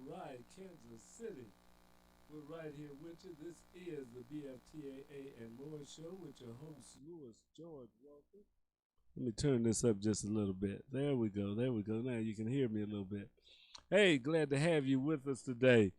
right, Kansas City. We're right here with you. This is the BFTAA and More Show with your host, Louis George Walker. Let me turn this up just a little bit. There we go. There we go. Now you can hear me a little bit. Hey, glad to have you with us today.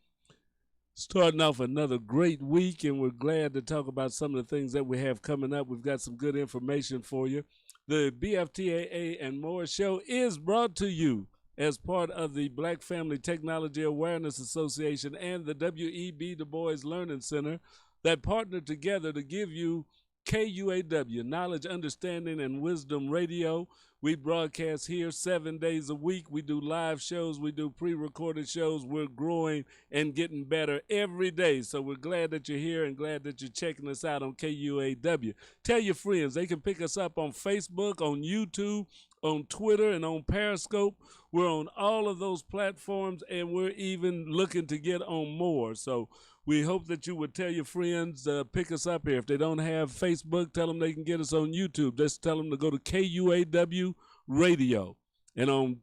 Starting off another great week, and we're glad to talk about some of the things that we have coming up. We've got some good information for you. The BFTAA and More Show is brought to you as part of the Black Family Technology Awareness Association and the W.E.B. Du Bois Learning Center that partnered together to give you KUAW, Knowledge, Understanding, and Wisdom Radio. We broadcast here 7 days a week. We do live shows. We do pre-recorded shows. We're growing and getting better every day. So we're glad that you're here and glad that you're checking us out on KUAW. Tell your friends. They can pick us up on Facebook, on YouTube, on Twitter, and on Periscope. We're on all of those platforms, and we're even looking to get on more. So we hope that you would tell your friends, pick us up here. If they don't have Facebook, tell them they can get us on YouTube. Just tell them to go to KUAW Radio. And on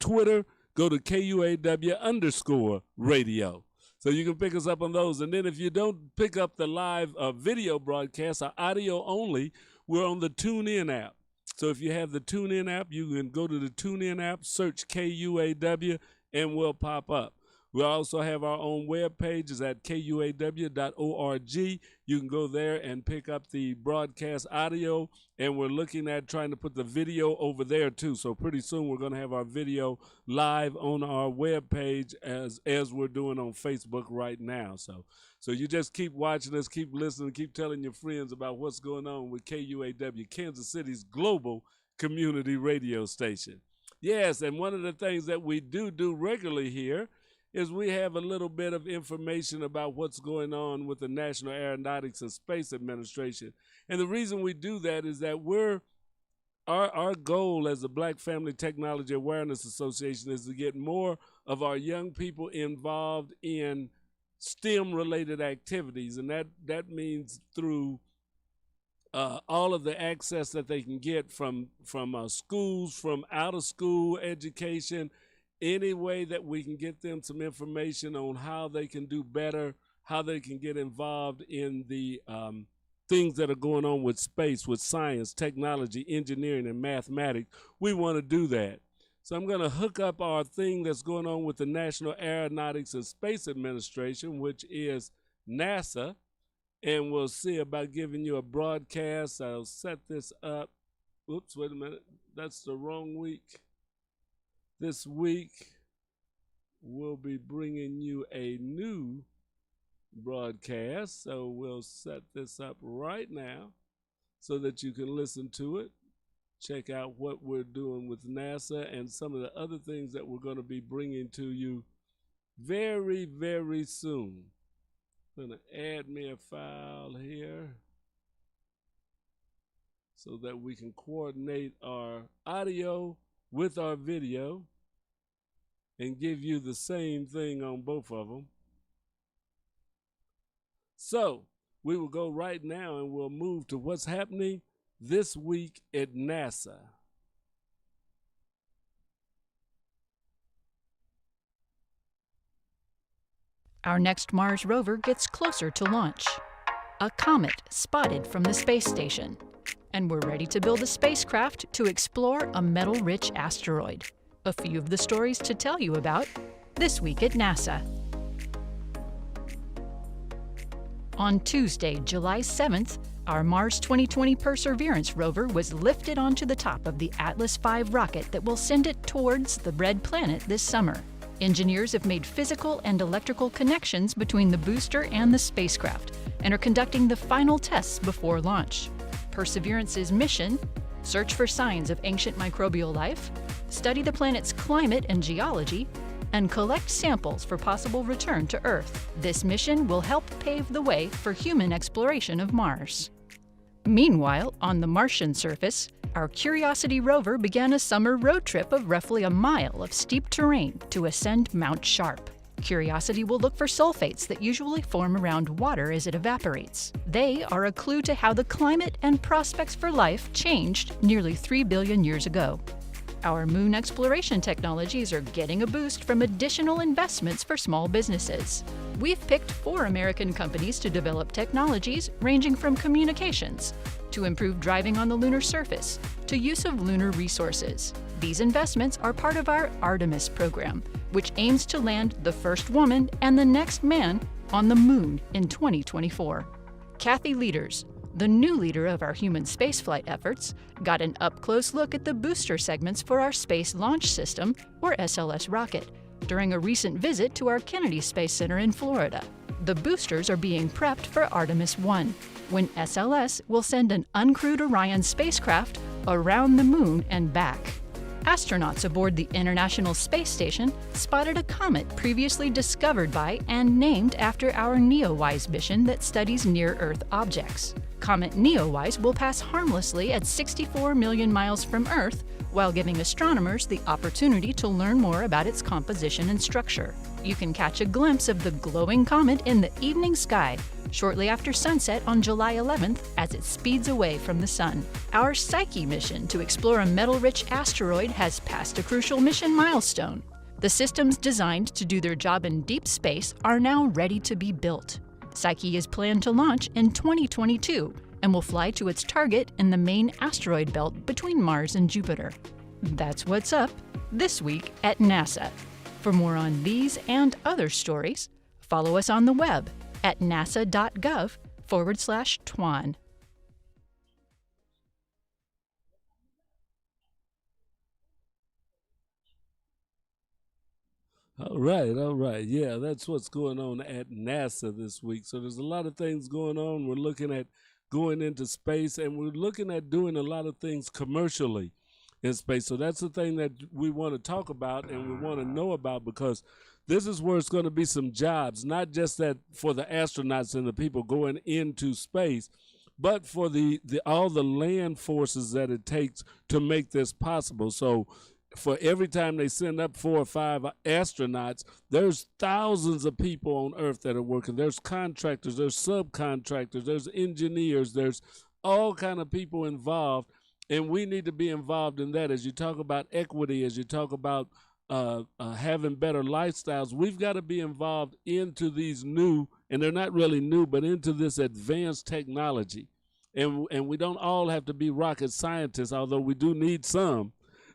Twitter, go to KUAW_radio. So you can pick us up on those. And then if you don't pick up the live video broadcast, or audio only, we're on the TuneIn app. So if you have the TuneIn app, you can go to the TuneIn app, search KUAW, and we'll pop up. We also have our own web pages at kuaw.org. You can go there and pick up the broadcast audio, and we're looking at trying to put the video over there too. So pretty soon we're going to have our video live on our web page as we're doing on Facebook right now. So you just keep watching us, keep listening, keep telling your friends about what's going on with KUAW, Kansas City's global community radio station. Yes, and one of the things that we do regularly here is we have a little bit of information about what's going on with the National Aeronautics and Space Administration. And the reason we do that is that our goal as the Black Family Technology Awareness Association is to get more of our young people involved in STEM-related activities. And that means through all of the access that they can get from schools, from out-of-school education, any way that we can get them some information on how they can do better, how they can get involved in the things that are going on with space, with science, technology, engineering, and mathematics. We want to do that. So I'm going to hook up our thing that's going on with the National Aeronautics and Space Administration, which is NASA, and we'll see about giving you a broadcast. I'll set this up. Oops, wait a minute. That's the wrong week. This week, we'll be bringing you a new broadcast, so we'll set this up right now so that you can listen to it, check out what we're doing with NASA and some of the other things that we're going to be bringing to you very, very soon. I'm going to add me a file here so that we can coordinate our audio with our video and give you the same thing on both of them. So we will go right now and we'll move to what's happening this week at NASA. Our next Mars rover gets closer to launch. A comet spotted from the space station. And we're ready to build a spacecraft to explore a metal-rich asteroid. A few of the stories to tell you about this week at NASA. On Tuesday, July 7th, our Mars 2020 Perseverance rover was lifted onto the top of the Atlas V rocket that will send it towards the Red Planet this summer. Engineers have made physical and electrical connections between the booster and the spacecraft and are conducting the final tests before launch. Perseverance's mission: search for signs of ancient microbial life, study the planet's climate and geology, and collect samples for possible return to Earth. This mission will help pave the way for human exploration of Mars. Meanwhile, on the Martian surface, our Curiosity rover began a summer road trip of roughly a mile of steep terrain to ascend Mount Sharp. Curiosity will look for sulfates that usually form around water as it evaporates. They are a clue to how the climate and prospects for life changed nearly 3 billion years ago. Our moon exploration technologies are getting a boost from additional investments for small businesses. We've picked 4 American companies to develop technologies ranging from communications to improved driving on the lunar surface to use of lunar resources. These investments are part of our Artemis program, which aims to land the first woman and the next man on the moon in 2024. Kathy Leaders, the new leader of our human spaceflight efforts, got an up-close look at the booster segments for our Space Launch System, or SLS rocket, during a recent visit to our Kennedy Space Center in Florida. The boosters are being prepped for Artemis 1, when SLS will send an uncrewed Orion spacecraft around the moon and back. Astronauts aboard the International Space Station spotted a comet previously discovered by and named after our NEOWISE mission that studies near-Earth objects. Comet NEOWISE will pass harmlessly at 64 million miles from Earth, while giving astronomers the opportunity to learn more about its composition and structure. You can catch a glimpse of the glowing comet in the evening sky shortly after sunset on July 11th as it speeds away from the sun. Our Psyche mission to explore a metal-rich asteroid has passed a crucial mission milestone. The systems designed to do their job in deep space are now ready to be built. Psyche is planned to launch in 2022 and will fly to its target in the main asteroid belt between Mars and Jupiter. That's what's up this week at NASA. For more on these and other stories, follow us on the web at nasa.gov/TWAN. All right, all right. Yeah, that's what's going on at NASA this week. So there's a lot of things going on. We're looking at going into space, and we're looking at doing a lot of things commercially in space. So that's the thing that we want to talk about and we want to know about, because this is where it's going to be some jobs, not just that for the astronauts and the people going into space, but for the all the land forces that it takes to make this possible. So for every time they send up 4 or 5 astronauts, there's thousands of people on Earth that are working. There's contractors, there's subcontractors, there's engineers, there's all kind of people involved, and we need to be involved in that. As you talk about equity, as you talk about having better lifestyles, we've got to be involved into these new, and they're not really new, but into this advanced technology. And we don't all have to be rocket scientists, although we do need some.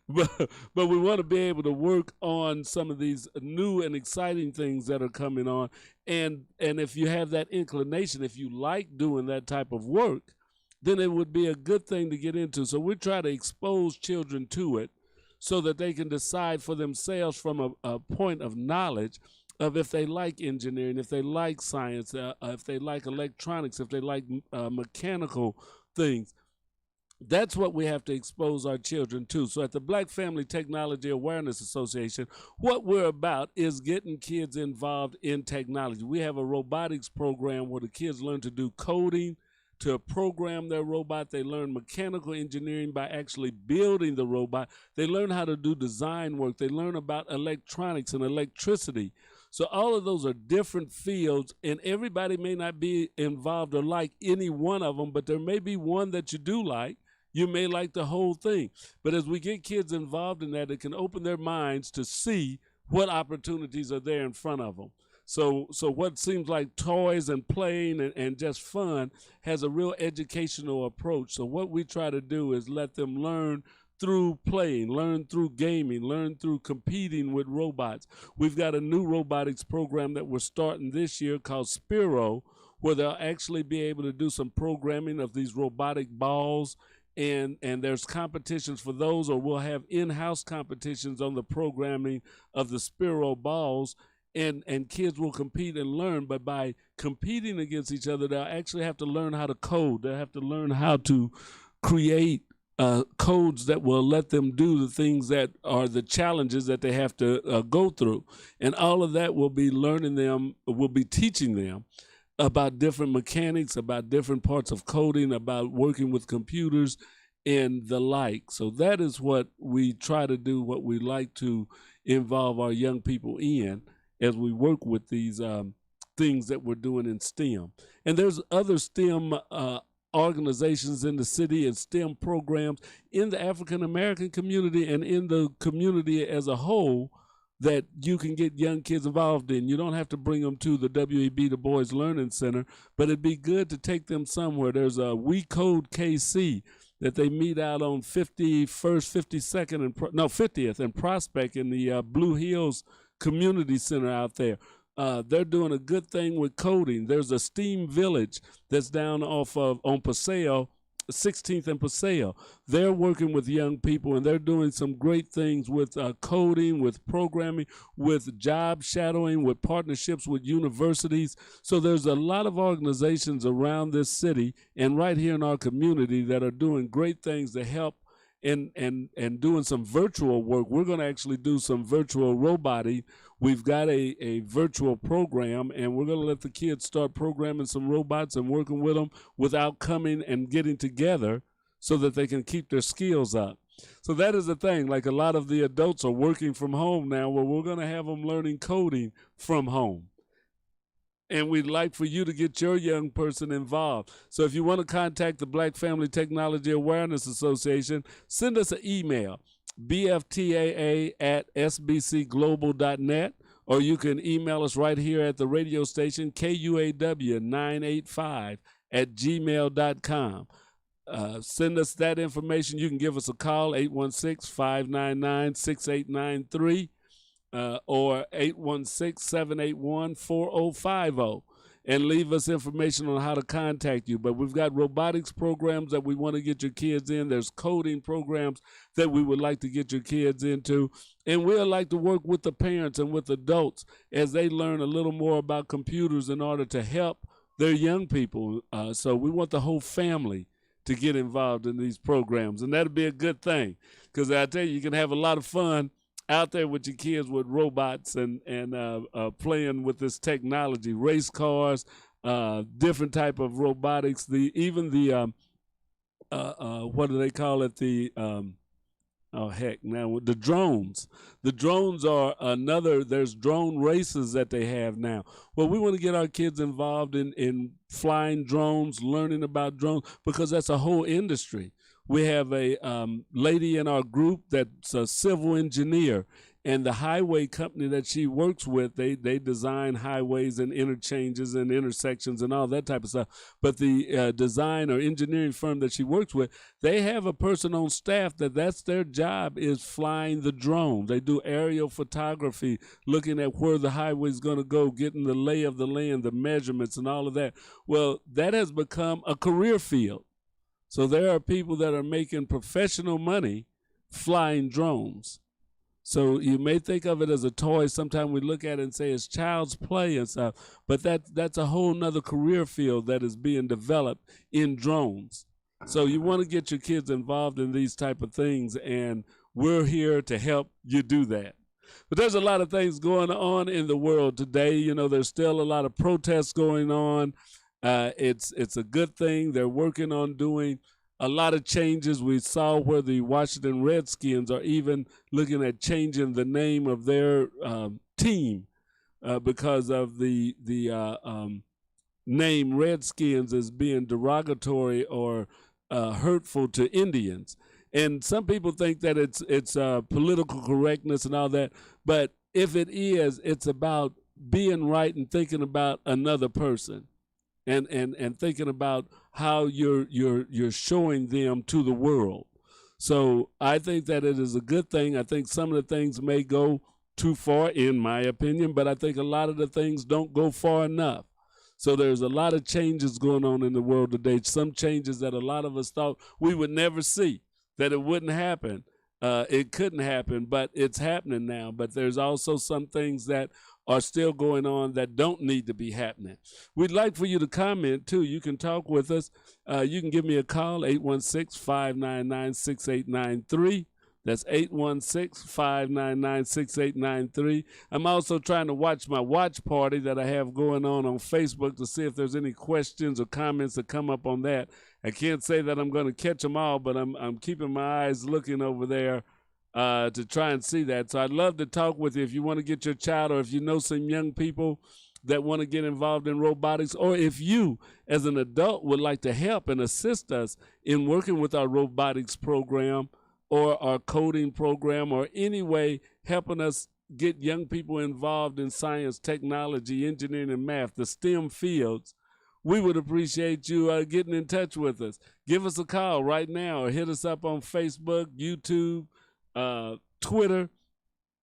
But we want to be able to work on some of these new and exciting things that are coming on. And if you have that inclination, if you like doing that type of work, then it would be a good thing to get into. So we try to expose children to it so that they can decide for themselves from a point of knowledge of if they like engineering, if they like science, if they like electronics, if they like mechanical things. That's what we have to expose our children to. So at the Black Family Technology Awareness Association, what we're about is getting kids involved in technology. We have a robotics program where the kids learn to do coding, to program their robot. They learn mechanical engineering by actually building the robot. They learn how to do design work. They learn about electronics and electricity. So all of those are different fields, and everybody may not be involved or like any one of them, but there may be one that you do like. You may like the whole thing. But as we get kids involved in that, it can open their minds to see what opportunities are there in front of them. So what seems like toys and playing and just fun has a real educational approach. So what we try to do is let them learn through playing, learn through gaming, learn through competing with robots. We've got a new robotics program that we're starting this year called Spiro, where they'll actually be able to do some programming of these robotic balls, and there's competitions for those, or we'll have in-house competitions on the programming of the Spiro balls, and kids will compete and learn. But by competing against each other, they'll actually have to learn how to code. They'll have to learn how to create codes that will let them do the things that are the challenges that they have to go through. And all of that will be teaching them about different mechanics, about different parts of coding, about working with computers and the like. So that is what we try to do, what we like to involve our young people in as we work with these things that we're doing in STEM. And there's other STEM organizations in the city and STEM programs in the African American community and in the community as a whole that you can get young kids involved in. You don't have to bring them to the WEB, the Boys Learning Center, but it'd be good to take them somewhere. There's a We Code KC that they meet out on 51st, 52nd, and 50th and Prospect in the Blue Hills Community Center out there. They're doing a good thing with coding. There's a STEAM Village that's down on Paseo, 16th and Paseo. They're working with young people, and they're doing some great things with coding, with programming, with job shadowing, with partnerships with universities. So there's a lot of organizations around this city and right here in our community that are doing great things to help and doing some virtual work. We're going to actually do some virtual roboting. We've got a virtual program, and we're going to let the kids start programming some robots and working with them without coming and getting together so that they can keep their skills up. So that is the thing. Like, a lot of the adults are working from home now, where we're going to have them learning coding from home. And we'd like for you to get your young person involved. So if you want to contact the Black Family Technology Awareness Association, send us an email, bftaa@sbcglobal.net, or you can email us right here at the radio station, KUAW985@gmail.com. Send us that information. You can give us a call, 816-599-6893. Or 816-781-4050, and leave us information on how to contact you. But we've got robotics programs that we want to get your kids in. There's coding programs that we would like to get your kids into. And we'd like to work with the parents and with adults as they learn a little more about computers in order to help their young people. So we want the whole family to get involved in these programs. And that'd be a good thing, because I tell you can have a lot of fun out there with your kids with robots and playing with this technology, race cars, different type of robotics. What do they call it? The drones. The drones are there's drone races that they have now. Well, we want to get our kids involved in flying drones, learning about drones, because that's a whole industry. We have a lady in our group that's a civil engineer, and the highway company that she works with, they design highways and interchanges and intersections and all that type of stuff. But the design or engineering firm that she works with, they have a person on staff that's their job, is flying the drone. They do aerial photography, looking at where the highway is going to go, getting the lay of the land, the measurements and all of that. Well, that has become a career field. So there are people that are making professional money flying drones. So you may think of it as a toy. Sometimes we look at it and say it's child's play and stuff, but that's a whole nother career field that is being developed in drones. So you want to get your kids involved in these type of things, and we're here to help you do that. But there's a lot of things going on in the world today. You know, there's still a lot of protests going on. It's a good thing. They're working on doing a lot of changes. We saw where the Washington Redskins are even looking at changing the name of their team because of the name Redskins as being derogatory or hurtful to Indians. And some people think that it's political correctness and all that. But if it is, it's about being right and thinking about another person. And thinking about how you're showing them to the world. So I think that it is a good thing. I think some of the things may go too far, in my opinion, but I think a lot of the things don't go far enough. So there's a lot of changes going on in the world today, some changes that a lot of us thought we would never see, that it wouldn't happen. It couldn't happen, but it's happening now. But there's also some things that are still going on that don't need to be happening. We'd like for you to comment, too. You can talk with us. You can give me a call, 816-599-6893. That's 816-599-6893. I'm also trying to watch my watch party that I have going on Facebook to see if there's any questions or comments that come up on that. I can't say that I'm going to catch them all, but I'm keeping my eyes looking over there to try and see that. So I'd love to talk with you if you want to get your child, or if you know some young people that want to get involved in robotics, or if you as an adult would like to help and assist us in working with our robotics program or our coding program, or any way helping us get young people involved in science, technology, engineering, and math, the STEM fields, we would appreciate you getting in touch with us. Give us a call right now or hit us up on Facebook, YouTube, Twitter.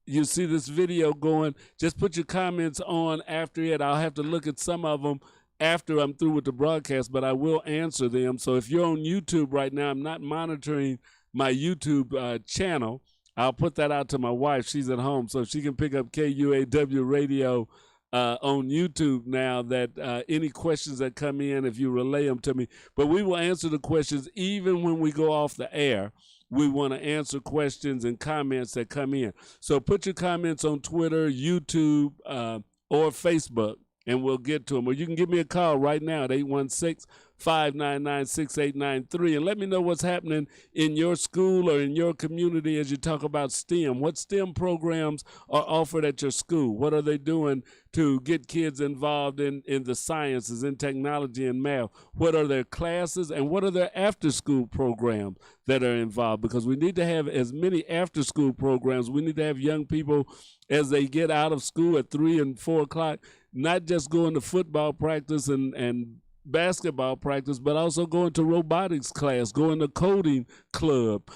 You see this video going. Just put your comments on after it. I'll have to look at some of them after I'm through with the broadcast, but I will answer them. So if you're on YouTube right now, I'm not monitoring my YouTube channel. I'll put that out to my wife. She's at home, so she can pick up KUAW radio on YouTube now, that any questions that come in, if you relay them to me. But we will answer the questions even when we go off the air. We want to answer questions and comments that come in. So put your comments on Twitter, YouTube, or Facebook, and we'll get to them. Or you can give me a call right now at 816-599-6893 and let me know what's happening in your school or in your community as you talk about STEM. What STEM programs are offered at your school? What are they doing to get kids involved in the sciences, in technology and math? What are their classes, and what are their after-school programs that are involved? Because we need to have as many after-school programs. We need to have young people, as they get out of school at 3 and 4 o'clock, not just going to football practice and basketball practice, but also going to robotics class, going to coding club,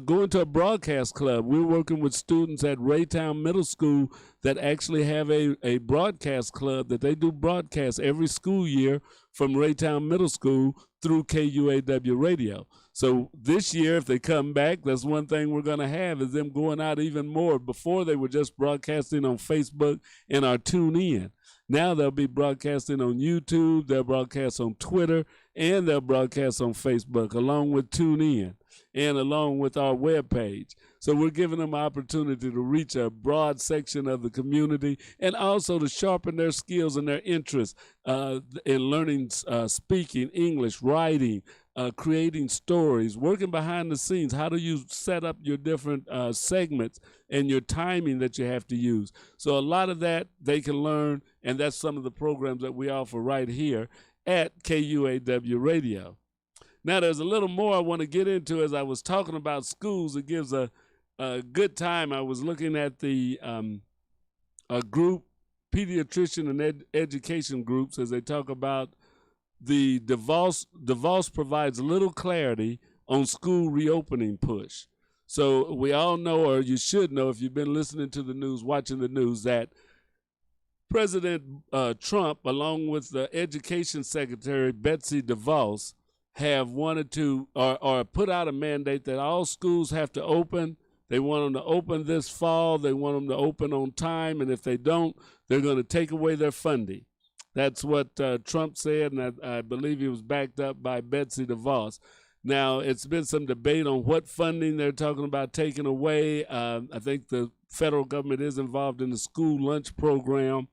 going to a broadcast club. We're working with students at Raytown Middle School that actually have a broadcast club that they do broadcast every school year from Raytown Middle School through KUAW radio. So this year, if they come back, that's one thing we're going to have, is them going out even more. Before, they were just broadcasting on Facebook and our TuneIn. Now they'll be broadcasting on YouTube, they'll broadcast on Twitter, and they'll broadcast on Facebook, along with TuneIn and along with our webpage. So we're giving them an opportunity to reach a broad section of the community, and also to sharpen their skills and their interests in learning speaking, English, writing, creating stories, working behind the scenes. How do you set up your different segments and your timing that you have to use? So a lot of that they can learn, and that's some of the programs that we offer right here at KUAW Radio. Now, there's a little more I want to get into. As I was talking about schools, it gives a good time. I was looking at the group, pediatrician and education groups, as they talk about the DeVos provides little clarity on school reopening push. So we all know, or you should know if you've been listening to the news, watching the news, that President Trump, along with the Education Secretary Betsy DeVos, have wanted to or put out a mandate that all schools have to open. They want them to open this fall. They want them to open on time. And if they don't, they're going to take away their funding. That's what Trump said, and I believe he was backed up by Betsy DeVos. Now, it's been some debate on what funding they're talking about taking away. I think the federal government is involved in the school lunch program.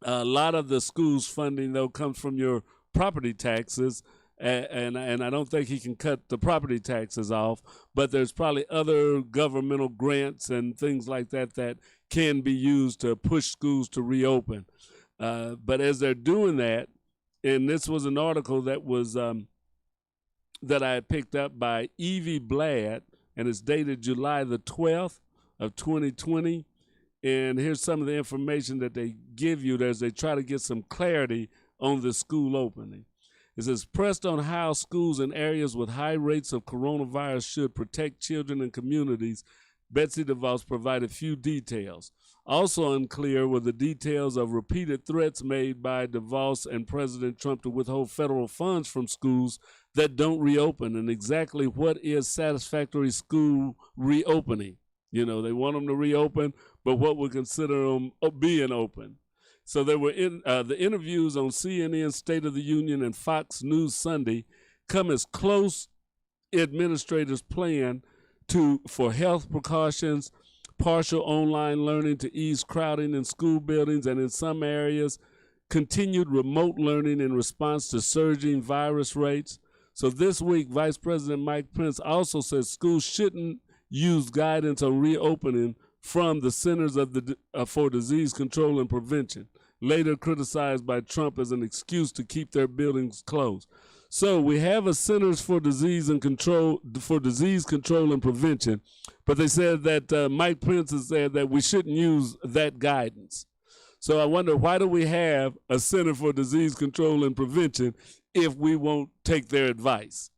A lot of the school's funding, though, comes from your property taxes, and I don't think he can cut the property taxes off, but there's probably other governmental grants and things like that that can be used to push schools to reopen. But as they're doing that, and this was an article that was that I picked up by Evie Bladd, and it's dated July the 12th of 2020. And here's some of the information that they give you as they try to get some clarity on the school opening. It says, pressed on how schools in areas with high rates of coronavirus should protect children and communities, Betsy DeVos provided few details. Also unclear were the details of repeated threats made by DeVos and President Trump to withhold federal funds from schools that don't reopen, and exactly what is satisfactory school reopening. You know, they want them to reopen, but what would consider them being open. So there were the interviews on CNN, State of the Union, and Fox News Sunday come as close administrators' plan for health precautions, partial online learning to ease crowding in school buildings, and in some areas, continued remote learning in response to surging virus rates. So this week, Vice President Mike Pence also said schools shouldn't use guidance on reopening from the Centers for Disease Control and Prevention. later criticized by Trump as an excuse to keep their buildings closed. So we have a Centers for Disease Control and Prevention, but they said that Mike Pence has said that we shouldn't use that guidance. So I wonder, why do we have a Center for Disease Control and Prevention if we won't take their advice?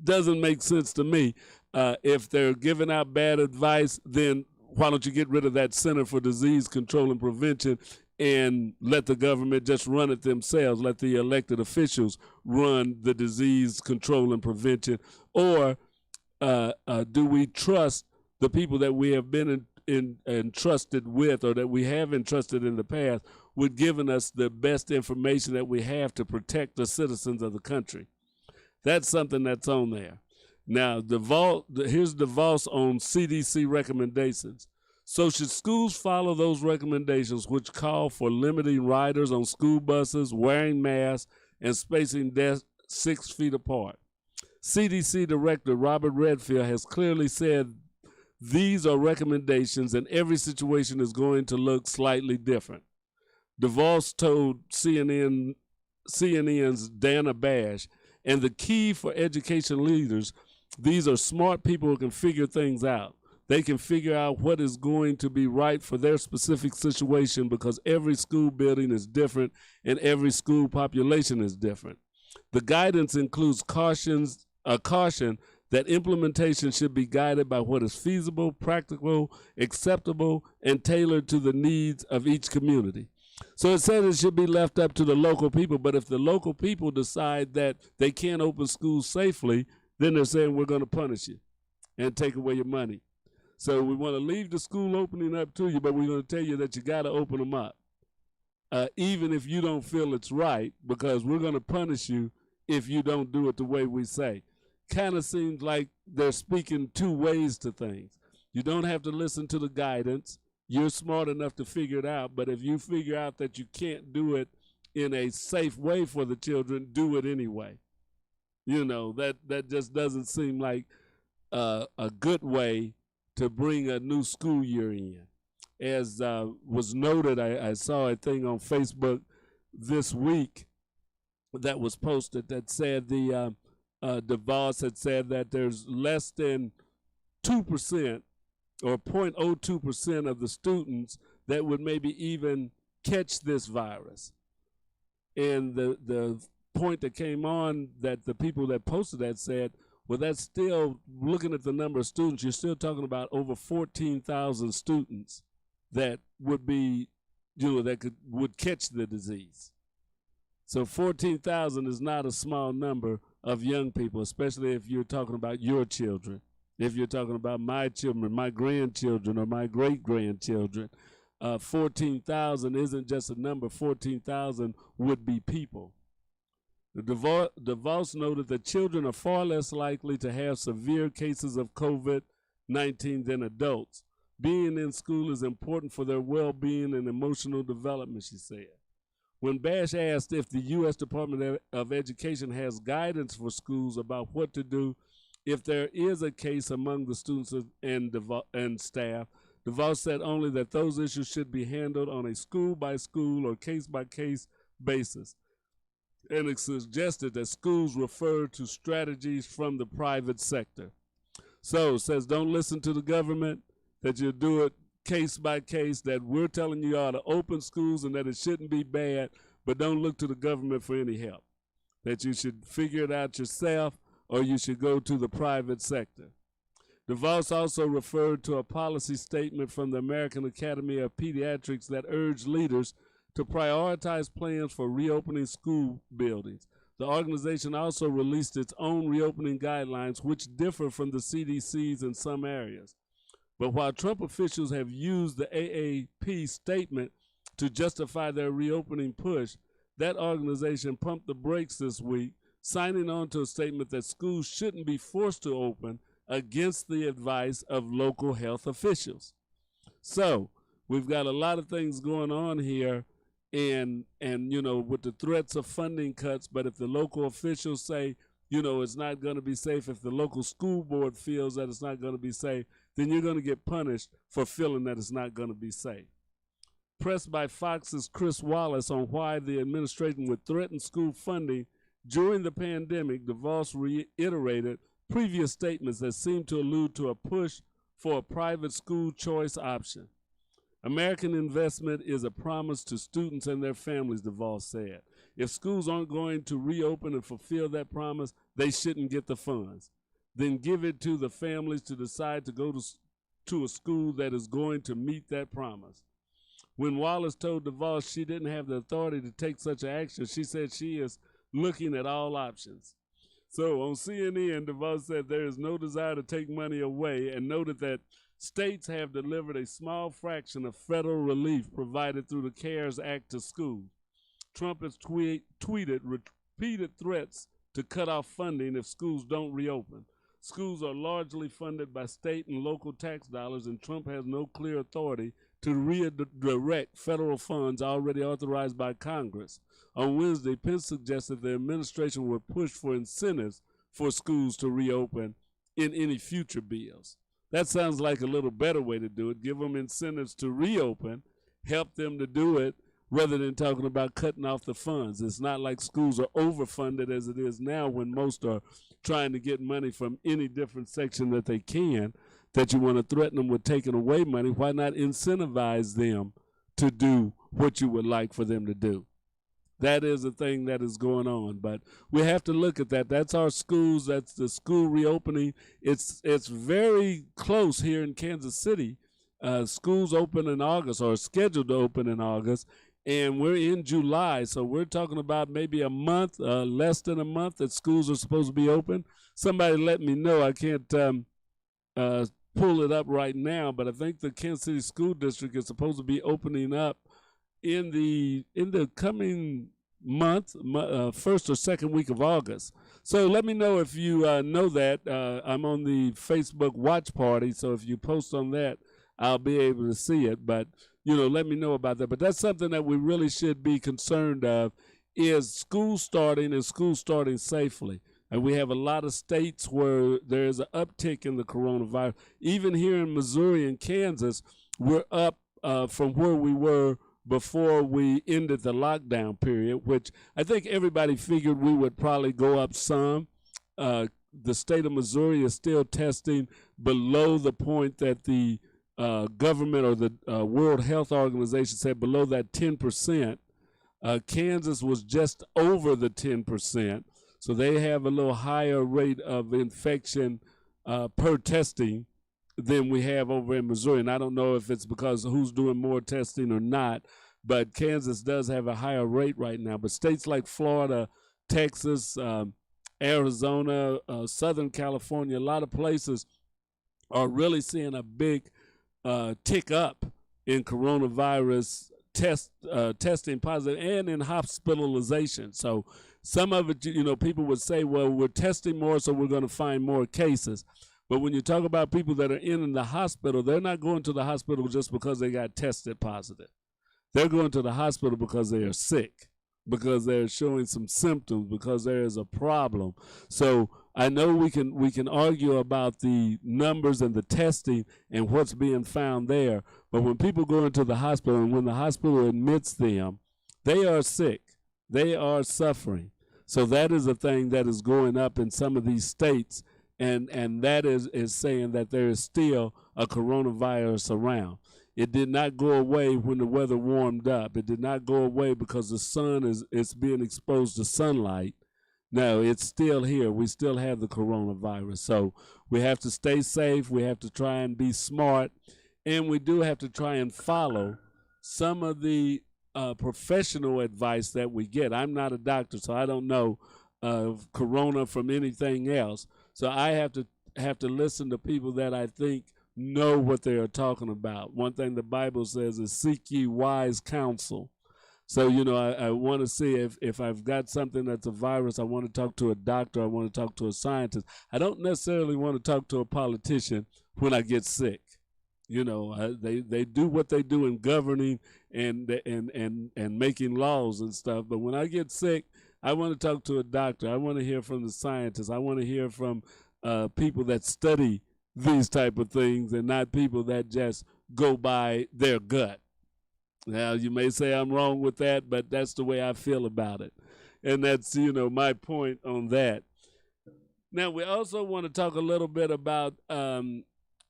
Doesn't make sense to me. If they're giving out bad advice, then why don't you get rid of that Center for Disease Control and Prevention and let the government just run it themselves, let the elected officials run the disease control and prevention? Or do we trust the people that we have been entrusted with, or that we have entrusted in the past, with giving us the best information that we have to protect the citizens of the country? That's something that's on there. Now, here's DeVos on CDC recommendations. So should schools follow those recommendations, which call for limiting riders on school buses, wearing masks, and spacing desks 6 feet apart? CDC Director Robert Redfield has clearly said these are recommendations and every situation is going to look slightly different. DeVos told CNN's Dana Bash, and the key for education leaders, these are smart people who can figure things out. They can figure out what is going to be right for their specific situation, because every school building is different and every school population is different. The guidance includes a caution that implementation should be guided by what is feasible, practical, acceptable, and tailored to the needs of each community. So it says it should be left up to the local people, but if the local people decide that they can't open schools safely, then they're saying we're going to punish you and take away your money. So we want to leave the school opening up to you, but we're going to tell you that you got to open them up, even if you don't feel it's right, because we're going to punish you if you don't do it the way we say. Kind of seems like they're speaking two ways to things. You don't have to listen to the guidance. You're smart enough to figure it out, but if you figure out that you can't do it in a safe way for the children, do it anyway. You know, that just doesn't seem like a good way to bring a new school year in. As was noted, I saw a thing on Facebook this week that was posted that said DeVos had said that there's less than 2% or 0.02% of the students that would maybe even catch this virus. And the point that came on, that the people that posted that said, well, that's still, looking at the number of students, you're still talking about over 14,000 students that would be, would catch the disease. So 14,000 is not a small number of young people, especially if you're talking about your children. If you're talking about my children, my grandchildren, or my great-grandchildren, 14,000 isn't just a number. 14,000 would be people. DeVos noted that children are far less likely to have severe cases of COVID-19 than adults. Being in school is important for their well-being and emotional development, she said. When Bash asked if the U.S. Department of Education has guidance for schools about what to do if there is a case among the students and staff, DeVos said only that those issues should be handled on a school-by-school or case-by-case basis. And it suggested that schools refer to strategies from the private sector. So it says don't listen to the government, that you do it case by case, that we're telling you ought to open schools and that it shouldn't be bad, but don't look to the government for any help. That you should figure it out yourself, or you should go to the private sector. DeVos also referred to a policy statement from the American Academy of Pediatrics that urged leaders to prioritize plans for reopening school buildings. The organization also released its own reopening guidelines, which differ from the CDC's in some areas. But while Trump officials have used the AAP statement to justify their reopening push, that organization pumped the brakes this week, signing on to a statement that schools shouldn't be forced to open against the advice of local health officials. So we've got a lot of things going on here, and with the threats of funding cuts, but if the local officials say, it's not going to be safe, if the local school board feels that it's not going to be safe, then you're going to get punished for feeling that it's not going to be safe. Pressed by Fox's Chris Wallace on why the administration would threaten school funding during the pandemic, DeVos reiterated previous statements that seemed to allude to a push for a private school choice option. American investment is a promise to students and their families, DeVos said. If schools aren't going to reopen and fulfill that promise, they shouldn't get the funds. Then give it to the families to decide to go to a school that is going to meet that promise. When Wallace told DeVos she didn't have the authority to take such action, she said she is looking at all options. So on CNN, DeVos said there is no desire to take money away and noted that states have delivered a small fraction of federal relief provided through the CARES Act to schools. Trump has tweeted repeated threats to cut off funding if schools don't reopen. Schools are largely funded by state and local tax dollars, and Trump has no clear authority to redirect federal funds already authorized by Congress. On Wednesday, Pence suggested the administration would push for incentives for schools to reopen in any future bills. That sounds like a little better way to do it. Give them incentives to reopen, help them to do it, rather than talking about cutting off the funds. It's not like schools are overfunded as it is now when most are trying to get money from any different section that they can, that you want to threaten them with taking away money. Why not incentivize them to do what you would like for them to do? That is a thing that is going on, but we have to look at that. That's our schools. That's the school reopening. It's very close here in Kansas City. Schools open in August, or scheduled to open in August, and we're in July, so we're talking about maybe a month, less than a month that schools are supposed to be open. Somebody let me know. I can't pull it up right now, but I think the Kansas City School District is supposed to be opening up in the coming month, first or second week of August. So let me know if you know that. I'm on the Facebook watch party, so if you post on that, I'll be able to see it. But let me know about that. But that's something that we really should be concerned of, is school starting and school starting safely. And we have a lot of states where there's an uptick in the coronavirus. Even here in Missouri and Kansas, we're up from where we were before we ended the lockdown period, which I think everybody figured we would probably go up some. The state of Missouri is still testing below the point that the government or the World Health Organization said, below that 10%. Kansas was just over the 10%. So they have a little higher rate of infection per testing than we have over in Missouri. And I don't know if it's because who's doing more testing or not, but Kansas does have a higher rate right now. But states like Florida, Texas, Arizona, Southern California, a lot of places are really seeing a big tick up in coronavirus testing positive and in hospitalization. So some of it, people would say, well, we're testing more, so we're going to find more cases. But when you talk about people that are in the hospital, they're not going to the hospital just because they got tested positive. They're going to the hospital because they are sick, because they're showing some symptoms, because there is a problem. So I know we can argue about the numbers and the testing and what's being found there, but when people go into the hospital and when the hospital admits them, they are sick. They are suffering. So that is a thing that is going up in some of these states, and that is saying that there is still a coronavirus around. It did not go away when the weather warmed up. It did not go away because the sun is being exposed to sunlight. No, it's still here. We still have the coronavirus. So we have to stay safe. We have to try and be smart. And we do have to try and follow some of the professional advice that we get. I'm not a doctor, so I don't know of corona from anything else. So I have to listen to people that I think know what they are talking about. One thing the Bible says is seek ye wise counsel. So, I want to see if I've got something that's a virus, I want to talk to a doctor, I want to talk to a scientist. I don't necessarily want to talk to a politician when I get sick. They do what they do in governing and making laws and stuff. But when I get sick, I want to talk to a doctor. I want to hear from the scientists. I want to hear from people that study these type of things and not people that just go by their gut. Now, you may say I'm wrong with that, but that's the way I feel about it. And that's, my point on that. Now, we also want to talk a little bit about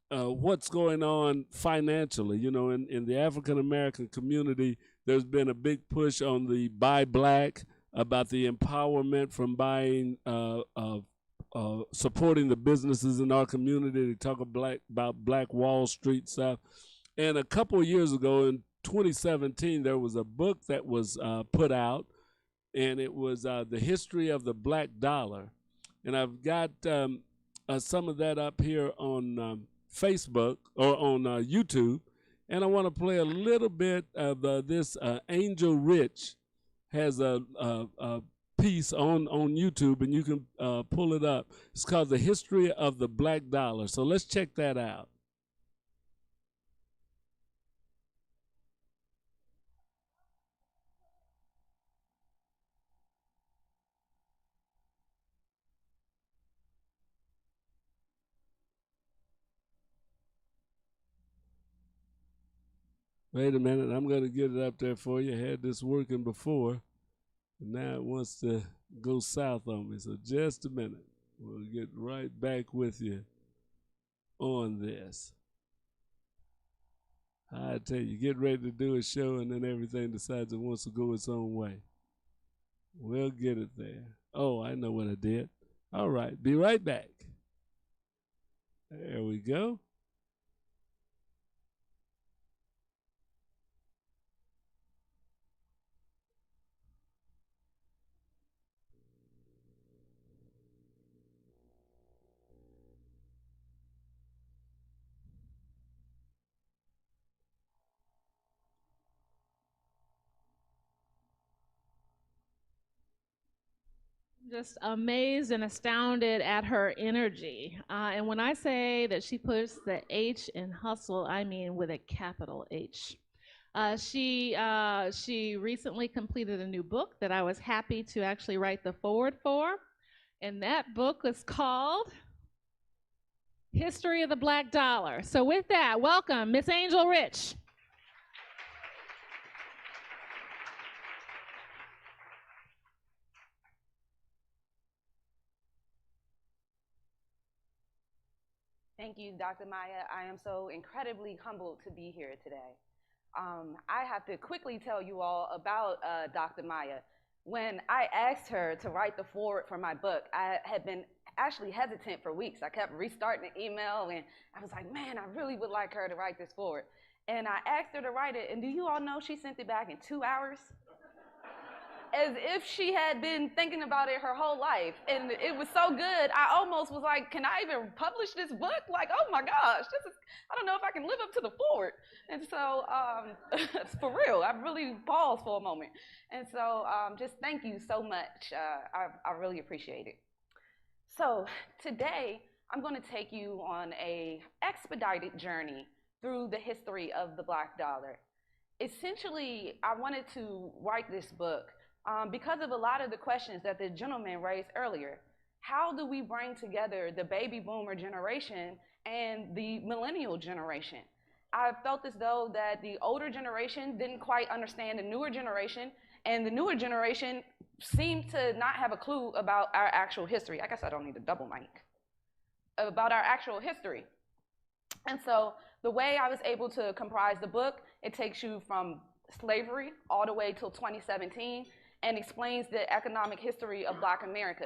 what's going on financially. In the African American community, there's been a big push on the Buy Black, about the empowerment from buying, supporting the businesses in our community. They talk about Black Wall Street stuff. And a couple of years ago, in 2017, there was a book that was put out, and it was The History of the Black Dollar. And I've got some of that up here on Facebook or on YouTube. And I want to play a little bit of this. Angel Rich has a piece on YouTube, and you can pull it up. It's called The History of the Black Dollar. So let's check that out. Wait a minute, I'm going to get it up there for you. I had this working before, and now it wants to go south on me. So just a minute. We'll get right back with you on this. I tell you, get ready to do a show, and then everything decides it wants to go its own way. We'll get it there. Oh, I know what I did. All right, be right back. There we go. Just amazed and astounded at her energy. And when I say that she puts the H in hustle, I mean with a capital H. She recently completed a new book that I was happy to actually write the foreword for. And that book is called History of the Black Dollar. So with that, welcome Miss Angel Rich. Thank you, Dr. Maya. I am so incredibly humbled to be here today. I have to quickly tell you all about Dr. Maya. When I asked her to write the foreword for my book, I had been actually hesitant for weeks. I kept restarting the email, and I was like, man, I really would like her to write this foreword. And I asked her to write it, and do you all know she sent it back in 2 hours? As if she had been thinking about it her whole life. And it was so good, I almost was like, can I even publish this book? Like, oh my gosh, I don't know if I can live up to the foreword. And so, for real, I really paused for a moment. And so, just thank you so much. I really appreciate it. So today, I'm going to take you on an expedited journey through the history of the Black Dollar. Essentially, I wanted to write this book because of a lot of the questions that the gentleman raised earlier. How do we bring together the baby boomer generation and the millennial generation? I felt as though that the older generation didn't quite understand the newer generation, and the newer generation seemed to not have a clue about our actual history. I guess I don't need a double mic. About our actual history. And so the way I was able to comprise the book, it takes you from slavery all the way till 2017, and explains the economic history of Black America.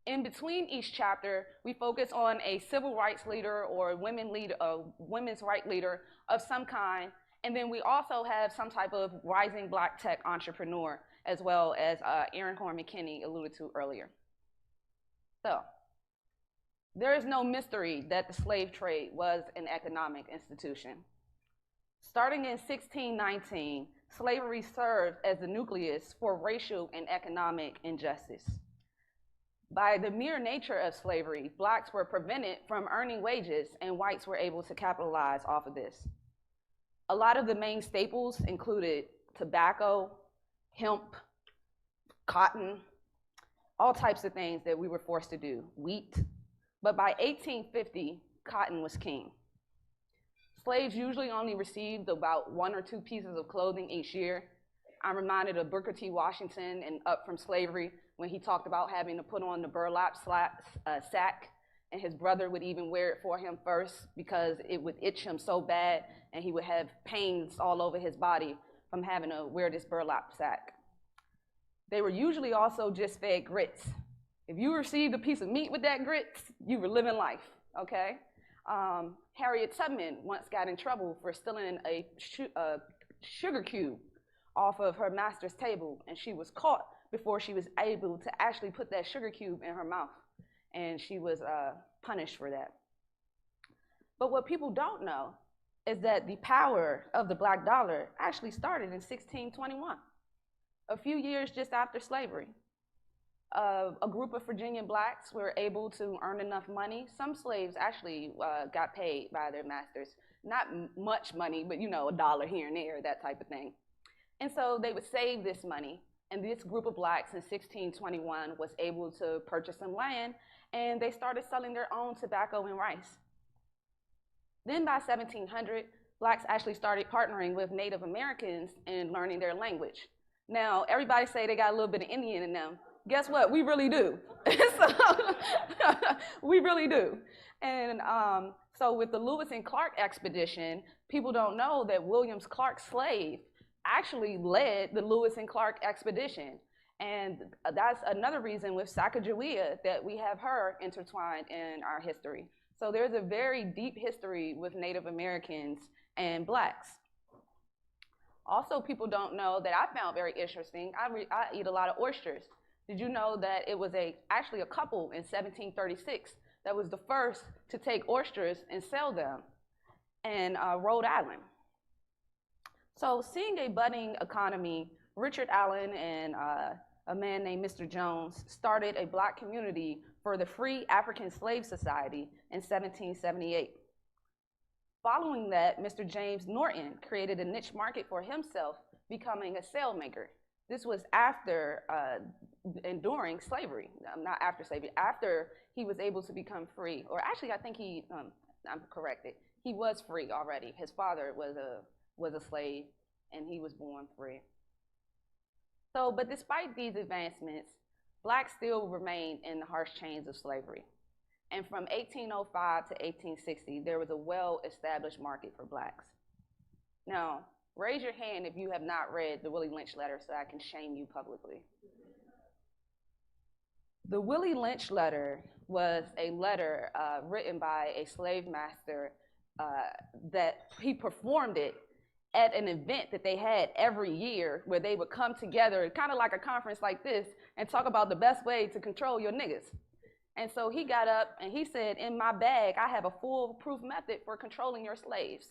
In between each chapter, we focus on a civil rights leader or women's right leader of some kind, and then we also have some type of rising Black tech entrepreneur, as well as Aaron Horn McKinney alluded to earlier. So, there is no mystery that the slave trade was an economic institution. Starting in 1619, slavery served as the nucleus for racial and economic injustice. By the mere nature of slavery, Blacks were prevented from earning wages, and whites were able to capitalize off of this. A lot of the main staples included tobacco, hemp, cotton, all types of things that we were forced to do, wheat. But by 1850, cotton was king. Slaves usually only received about 1 or 2 pieces of clothing each year. I'm reminded of Booker T. Washington in Up From Slavery when he talked about having to put on the burlap sack, and his brother would even wear it for him first because it would itch him so bad and he would have pains all over his body from having to wear this burlap sack. They were usually also just fed grits. If you received a piece of meat with that grits, you were living life, okay? Harriet Tubman once got in trouble for stealing a sugar cube off of her master's table, and she was caught before she was able to actually put that sugar cube in her mouth, and she was punished for that. But what people don't know is that the power of the black dollar actually started in 1621, a few years just after slavery. A group of Virginian blacks were able to earn enough money. Some slaves actually got paid by their masters. Not much money, but you know, $1 here and there, that type of thing. And so they would save this money, and this group of blacks in 1621 was able to purchase some land, and they started selling their own tobacco and rice. Then by 1700, blacks actually started partnering with Native Americans and learning their language. Now, everybody say they got a little bit of Indian in them. Guess what? We really do. We really do. And so with the Lewis and Clark expedition, people don't know that William Clark's slave actually led the Lewis and Clark expedition. And that's another reason with Sacagawea that we have her intertwined in our history. So there's a very deep history with Native Americans and blacks. Also, people don't know that I found very interesting. I eat a lot of oysters. Did you know that it was actually a couple in 1736 that was the first to take oysters and sell them in Rhode Island? So seeing a budding economy, Richard Allen and a man named Mr. Jones started a black community for the Free African Slave Society in 1778. Following that, Mr. James Norton created a niche market for himself, becoming a sailmaker. This was after and during slavery, not after slavery, after he was able to become free. Or actually, I think I'm corrected, he was free already. His father was a slave, and he was born free. So, but despite these advancements, blacks still remained in the harsh chains of slavery. And from 1805 to 1860, there was a well-established market for blacks. Now, raise your hand if you have not read the Willie Lynch letter so I can shame you publicly. The Willie Lynch letter was a letter written by a slave master that he performed it at an event that they had every year where they would come together, kind of like a conference like this, and talk about the best way to control your niggas. And so he got up and he said, in my bag, I have a foolproof method for controlling your slaves.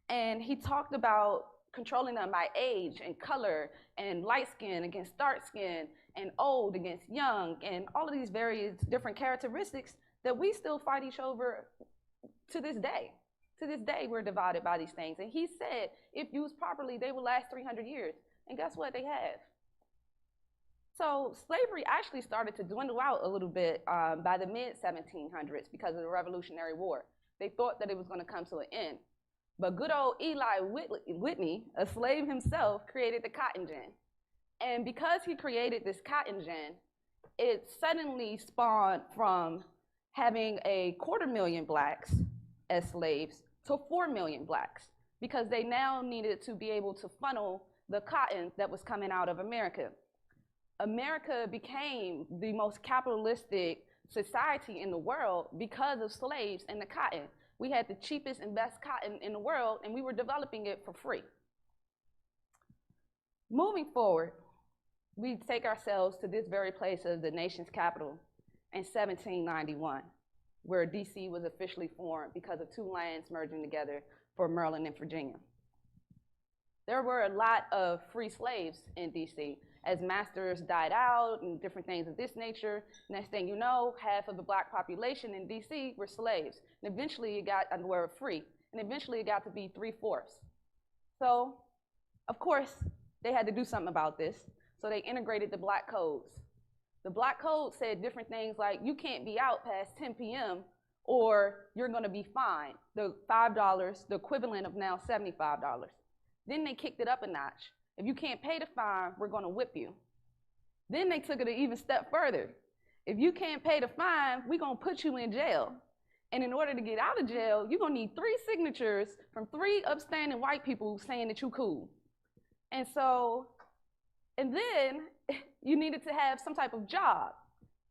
And he talked about controlling them by age and color and light skin against dark skin and old against young and all of these various different characteristics that we still fight each other to this day. To this day, we're divided by these things. And he said, if used properly, they will last 300 years. And guess what? They have. So slavery actually started to dwindle out a little bit by the mid-1700s because of the Revolutionary War. They thought that it was going to come to an end. But good old Eli Whitney, a slave himself, created the cotton gin. And because he created this cotton gin, it suddenly spawned from having 250,000 blacks as slaves to 4 million blacks, because they now needed to be able to funnel the cotton that was coming out of America. America became the most capitalistic society in the world because of slaves and the cotton. We had the cheapest and best cotton in the world, and we were developing it for free. Moving forward, we take ourselves to this very place of the nation's capital in 1791, where DC was officially formed because of two lands merging together for Maryland and Virginia. There were a lot of free slaves in DC. As masters died out and different things of this nature, next thing you know, half of the black population in DC were slaves. And eventually it got, were free, and eventually it got to be 3/4. So, of course, they had to do something about this. So they integrated the black codes. The black code said different things like, you can't be out past 10 p.m. or you're going to be fined the $5, the equivalent of now $75. Then they kicked it up a notch. If you can't pay the fine, we're going to whip you. Then they took it an even step further. If you can't pay the fine, we're going to put you in jail. And in order to get out of jail, you're going to need 3 signatures from 3 upstanding white people saying that you're cool. And then you needed to have some type of job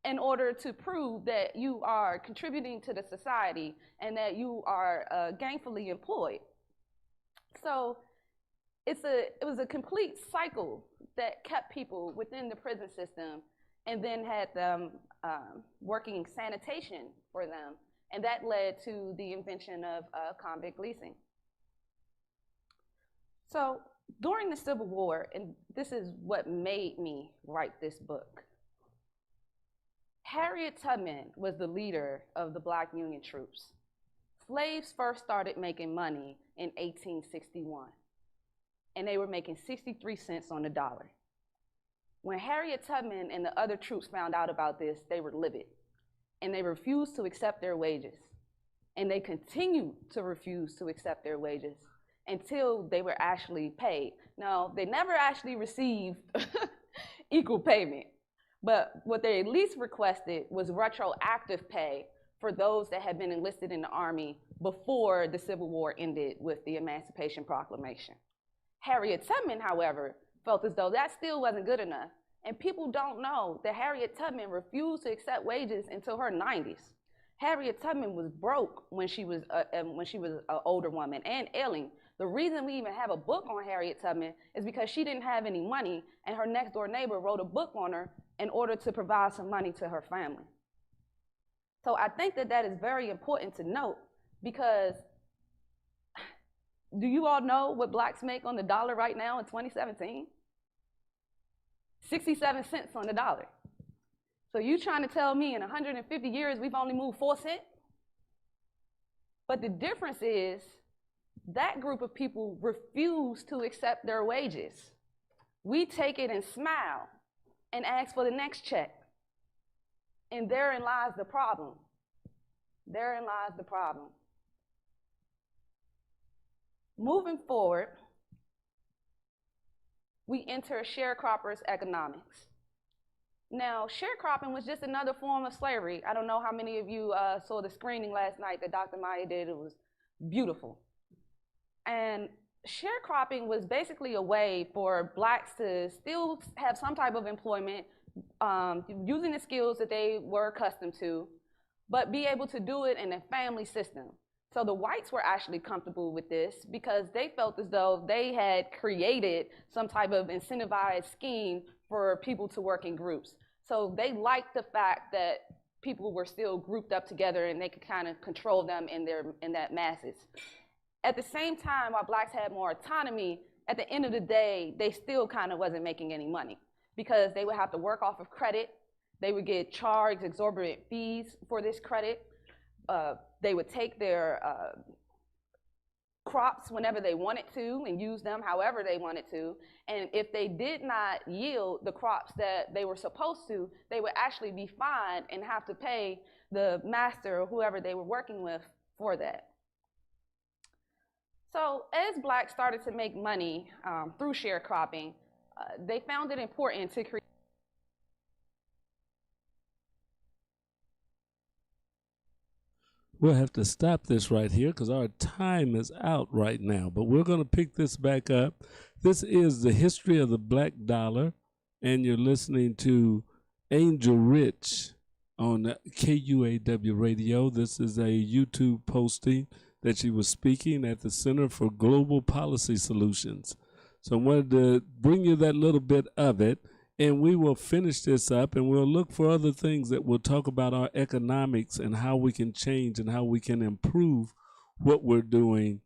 in order to prove that you are contributing to the society and that you are gainfully employed. So it was a complete cycle that kept people within the prison system and then had them working sanitation for them. And that led to the invention of convict leasing. So during the Civil War, and this is what made me write this book, Harriet Tubman was the leader of the Black Union troops. Slaves first started making money in 1861, and they were making 63 cents on the dollar. When Harriet Tubman and the other troops found out about this, they were livid, and they refused to accept their wages. And they continued to refuse to accept their wages until they were actually paid. Now, they never actually received equal payment, but what they at least requested was retroactive pay for those that had been enlisted in the Army before the Civil War ended with the Emancipation Proclamation. Harriet Tubman, however, felt as though that still wasn't good enough. And people don't know that Harriet Tubman refused to accept wages until her 90s. Harriet Tubman was broke when she was an older woman and ailing. The reason we even have a book on Harriet Tubman is because she didn't have any money, and her next door neighbor wrote a book on her in order to provide some money to her family. So I think that that is very important to note, because do you all know what blacks make on the dollar right now in 2017? 67 cents on the dollar. So you trying to tell me in 150 years we've only moved 4 cents? But the difference is that group of people refuse to accept their wages. We take it and smile and ask for the next check. And therein lies the problem. Therein lies the problem. Moving forward, we enter sharecroppers economics. Now, sharecropping was just another form of slavery. I don't know how many of you saw the screening last night that Dr. Maya did. It was beautiful. And sharecropping was basically a way for blacks to still have some type of employment, using the skills that they were accustomed to, but be able to do it in a family system. So the whites were actually comfortable with this because they felt as though they had created some type of incentivized scheme for people to work in groups. So they liked the fact that people were still grouped up together and they could kind of control them in that masses. At the same time, while blacks had more autonomy, at the end of the day, they still kind of wasn't making any money because they would have to work off of credit. They would get charged exorbitant fees for this credit. They would take their crops whenever they wanted to and use them however they wanted to. And if they did not yield the crops that they were supposed to, they would actually be fined and have to pay the master or whoever they were working with for that. So as blacks started to make money through sharecropping, they found it important to create. We'll have to stop this right here because our time is out right now, but we're going to pick this back up. This is the history of the black dollar, and you're listening to Angel Rich on KUAW Radio. This is a YouTube posting that she was speaking at the Center for Global Policy Solutions. So I wanted to bring you that little bit of it, and we will finish this up, and we'll look for other things that will talk about our economics and how we can change and how we can improve what we're doing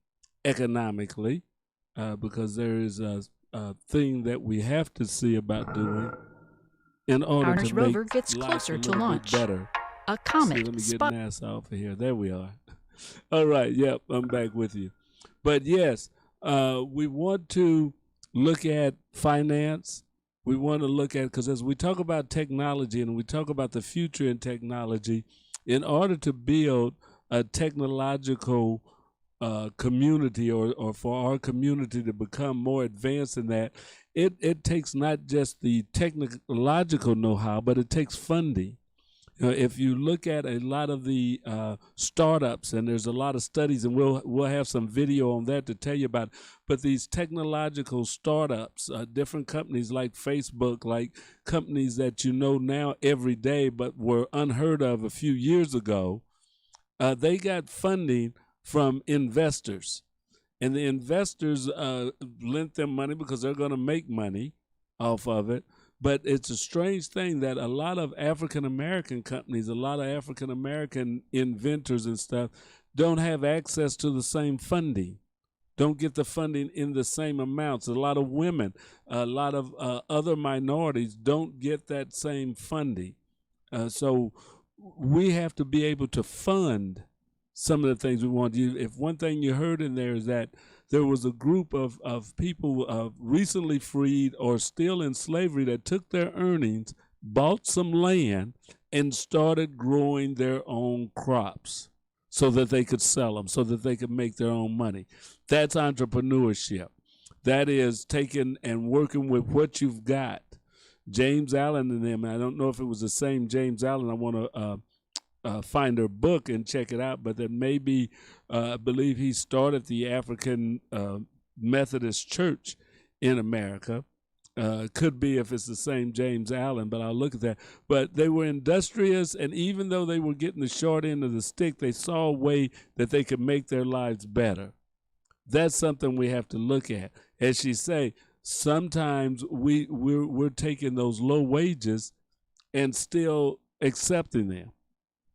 economically, because there is a thing that we have to see about doing in order Garner's to rover make gets life closer a to little bit launch. better. A comet Let me get spot. NASA off of here. There we are. All right. Yep. I'm back with you. But yes, we want to look at finance. We want to look at, because as we talk about technology and we talk about the future in technology, in order to build a technological community, or for our community to become more advanced in that, it takes not just the technological know-how, but it takes funding. If you look at a lot of the startups, and there's a lot of studies, and we'll have some video on that to tell you about, but these technological startups, different companies like Facebook, like companies that you know now every day but were unheard of a few years ago, they got funding from investors. And the investors lent them money because they're going to make money off of it. But it's a strange thing that a lot of African-American companies, a lot of African-American inventors and stuff don't have access to the same funding, don't get the funding in the same amounts. A lot of women, a lot of other minorities don't get that same funding. So we have to be able to fund some of the things we want to do. If one thing you heard in there is that there was a group of people recently freed or still in slavery that took their earnings, bought some land, and started growing their own crops so that they could sell them, so that they could make their own money. That's entrepreneurship. That is taking and working with what you've got. James Allen and them, I don't know if it was the same James Allen. I want to find her book and check it out, but that maybe I believe he started the African Methodist Church in America. Could be if it's the same James Allen, but I'll look at that. But they were industrious, and even though they were getting the short end of the stick, they saw a way that they could make their lives better. That's something we have to look at. As she say, sometimes we're taking those low wages and still accepting them.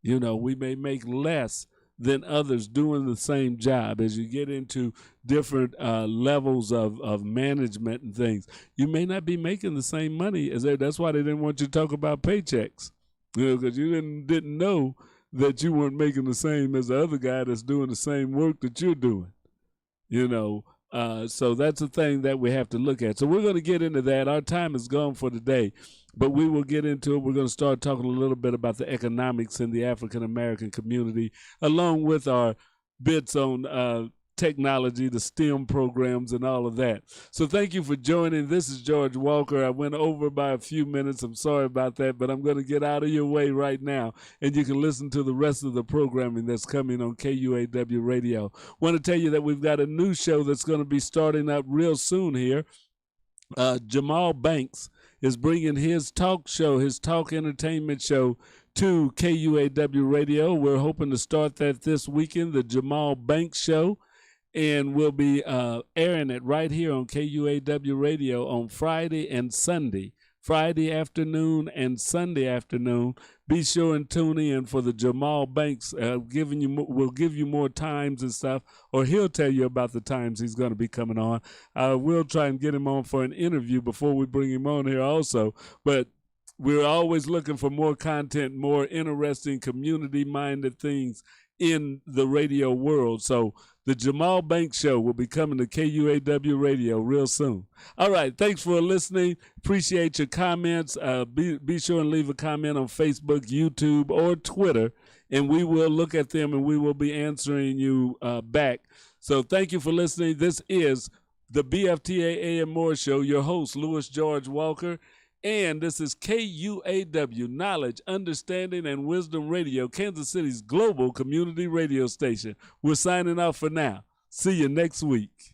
You know, we may make less than others doing the same job. As you get into different levels of management and things, you may not be making the same money as they. That's why they didn't want you to talk about paychecks, because you didn't know that you weren't making the same as the other guy that's doing the same work that you're doing. So that's a thing that we have to look at. So we're going to get into that. Our time is gone for today, but we will get into it. We're going to start talking a little bit about the economics in the African-American community, along with our bits on technology, the STEM programs, and all of that. So thank you for joining. This is George Walker. I went over by a few minutes. I'm sorry about that, but I'm going to get out of your way right now, and you can listen to the rest of the programming that's coming on KUAW Radio. Want to tell you that we've got a new show that's going to be starting up real soon here. Jamal Banks is bringing his talk show, his talk entertainment show, to KUAW Radio. We're hoping to start that this weekend, the Jamal Banks Show. And we'll be airing it right here on KUAW Radio on Friday and Sunday, Friday afternoon and Sunday afternoon. Be sure and tune in for the Jamal Banks. We'll give you more times and stuff, or he'll tell you about the times he's going to be coming on. We'll try and get him on for an interview before we bring him on here also. But we're always looking for more content, more interesting, community-minded things in the radio world. So the Jamal Banks Show will be coming to KUAW Radio real soon. All right, thanks for listening. Appreciate your comments. Be sure and leave a comment on Facebook, YouTube, or Twitter, and we will look at them and we will be answering you back. So thank you for listening. This is the BFTA AM Moore Show. Your host, Louis George Walker. And this is KUAW, Knowledge, Understanding, and Wisdom Radio, Kansas City's global community radio station. We're signing off for now. See you next week.